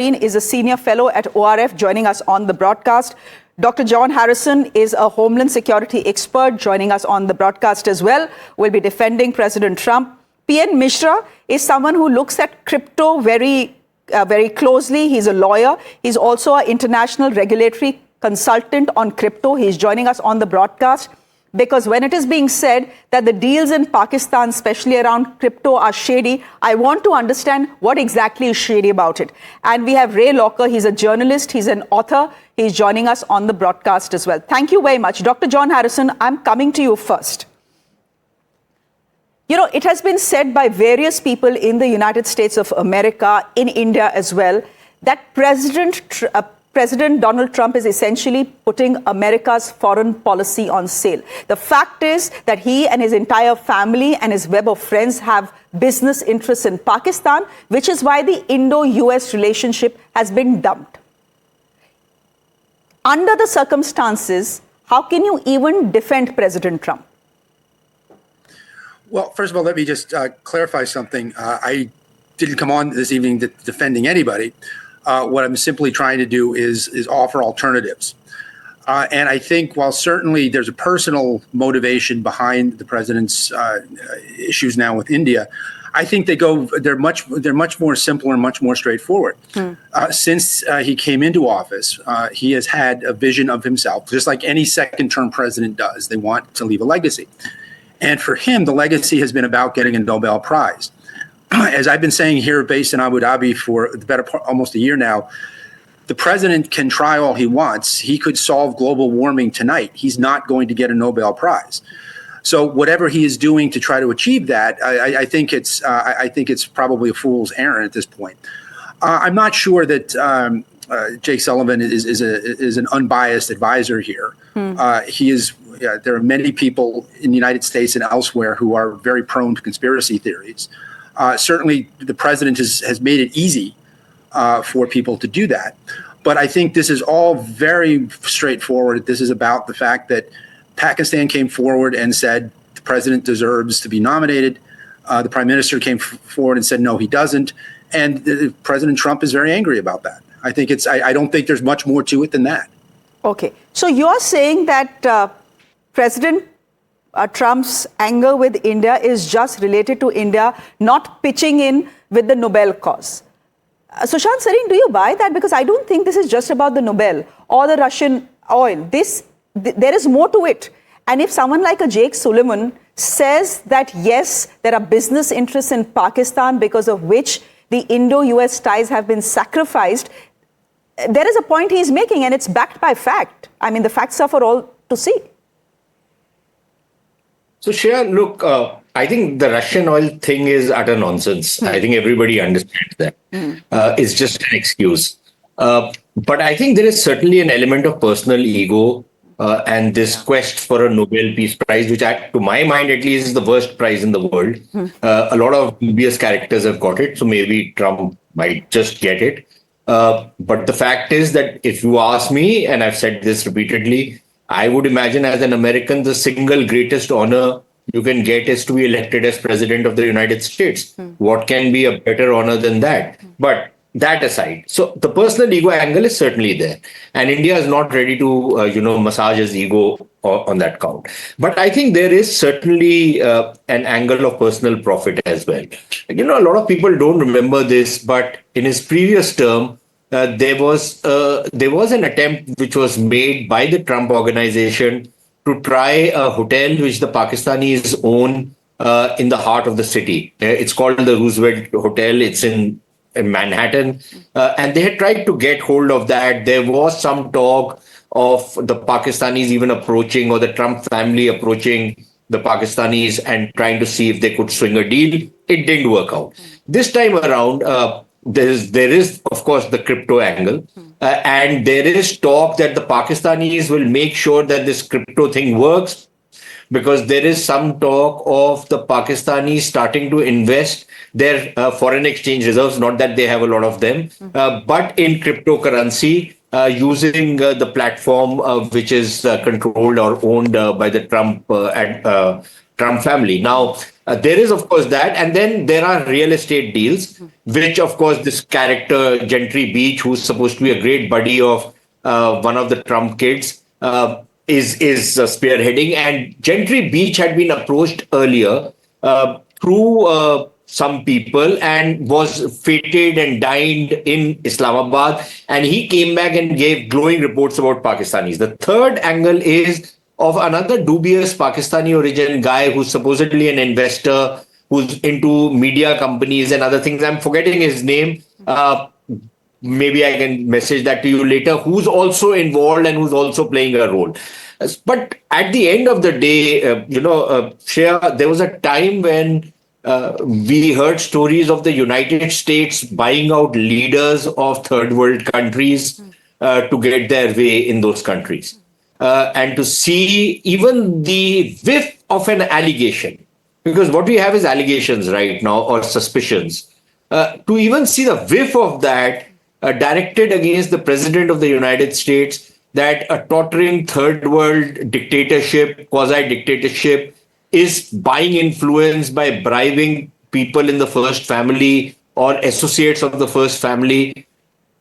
is a senior fellow at ORF, joining us on the broadcast. Dr. John Harrison is a Homeland Security expert, joining us on the broadcast as well. We'll be defending President Trump. P.N. Mishra is someone who looks at crypto very closely. He's a lawyer. He's also an international regulatory consultant on crypto. He's joining us on the broadcast because when it is being said that the deals in Pakistan, especially around crypto, are shady, I want to understand what exactly is shady about it. And we have Ray Locker. He's a journalist. He's an author. He's joining us on the broadcast as well. Thank you very much. Dr. John Harrison, I'm coming to you first. You know, it has been said by various people in the United States of America, in India as well, that President Donald Trump is essentially putting America's foreign policy on sale. The fact is that he and his entire family and his web of friends have business interests in Pakistan, which is why the Indo-US relationship has been dumped. Under the circumstances, how can you even defend President Trump? Well, first of all, let me just clarify something. I didn't come on this evening defending anybody. What I'm simply trying to do is offer alternatives. And I think while certainly there's a personal motivation behind the president's issues now with India, I think they're much more simple and much more straightforward. Since he came into office, he has had a vision of himself, just like any second-term president does. They want to leave a legacy. And for him, the legacy has been about getting a Nobel Prize. As I've been saying here, based in Abu Dhabi for the better part, almost a year now, the president can try all he wants. He could solve global warming tonight. He's not going to get a Nobel Prize. So whatever he is doing to try to achieve that, I think it's probably a fool's errand at this point. I'm not sure that Jake Sullivan is an unbiased advisor here. There are many people in the United States and elsewhere who are very prone to conspiracy theories. Certainly, the president has made it easy for people to do that. But I think this is all very straightforward. This is about the fact that Pakistan came forward and said the president deserves to be nominated. The prime minister came forward and said, no, he doesn't. And President Trump is very angry about that. I don't think there's much more to it than that. Okay. So you're saying that President Trump's anger with India is just related to India not pitching in with the Nobel cause. Sushant Sareen, do you buy that? Because I don't think this is just about the Nobel or the Russian oil. There is more to it. And if someone like a Jake Sullivan says that, yes, there are business interests in Pakistan because of which the Indo-US ties have been sacrificed, there is a point he's making, and it's backed by fact. I mean, the facts are for all to see. So, Shreya, look, I think the Russian oil thing is utter nonsense. I think everybody understands that. It's just an excuse. But I think there is certainly an element of personal ego and this quest for a Nobel Peace Prize, which to my mind at least is the worst prize in the world. A lot of dubious characters have got it, so maybe Trump might just get it. But the fact is that if you ask me, and I've said this repeatedly, I would imagine as an American, the single greatest honor you can get is to be elected as president of the United States. What can be a better honor than that? But that aside, so the personal ego angle is certainly there. And India is not ready to, massage his ego on that count. But I think there is certainly an angle of personal profit as well. A lot of people don't remember this, but in his previous term, there was an attempt which was made by the Trump organization to try a hotel which the Pakistanis own in the heart of the city. It's called the Roosevelt Hotel. It's in Manhattan. And they had tried to get hold of that. There was some talk of the Pakistanis even approaching, or the Trump family approaching the Pakistanis and trying to see if they could swing a deal. It didn't work out. This time around, there is, of course, the crypto angle. And there is talk that the Pakistanis will make sure that this crypto thing works, because there is some talk of the Pakistanis starting to invest their foreign exchange reserves, not that they have a lot of them, but in cryptocurrency, using the platform which is controlled or owned by the Trump family. Now, there is, of course, that. And then there are real estate deals, which, of course, this character, Gentry Beach, who's supposed to be a great buddy of one of the Trump kids, is spearheading. And Gentry Beach had been approached earlier through some people and was fated and dined in Islamabad. And he came back and gave glowing reports about Pakistanis. The third angle is of another dubious Pakistani origin guy who's supposedly an investor, who's into media companies and other things. I'm forgetting his name. Maybe I can message that to you later, who's also involved and who's also playing a role. But at the end of the day, Shreya, there was a time when we heard stories of the United States buying out leaders of third world countries to get their way in those countries. And to see even the whiff of an allegation, because what we have is allegations right now or suspicions, to even see the whiff of that directed against the president of the United States, that a tottering third world dictatorship, quasi-dictatorship, is buying influence by bribing people in the first family or associates of the first family.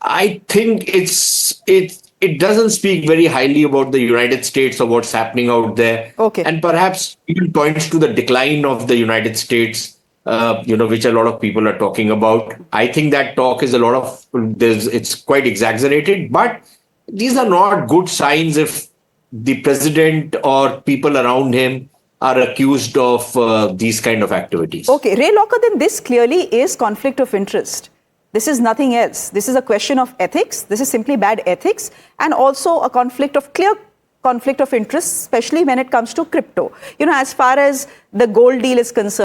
I think it doesn't speak very highly about the United States or what's happening out there. Okay. And perhaps even points to the decline of the United States, which a lot of people are talking about. I think that talk is it's quite exaggerated, but these are not good signs if the president or people around him are accused of these kind of activities. Okay, Ray Locker, then this clearly is conflict of interest. This is nothing else. This is a question of ethics. This is simply bad ethics, and also a clear conflict of interest, especially when it comes to crypto. As far as the gold deal is concerned.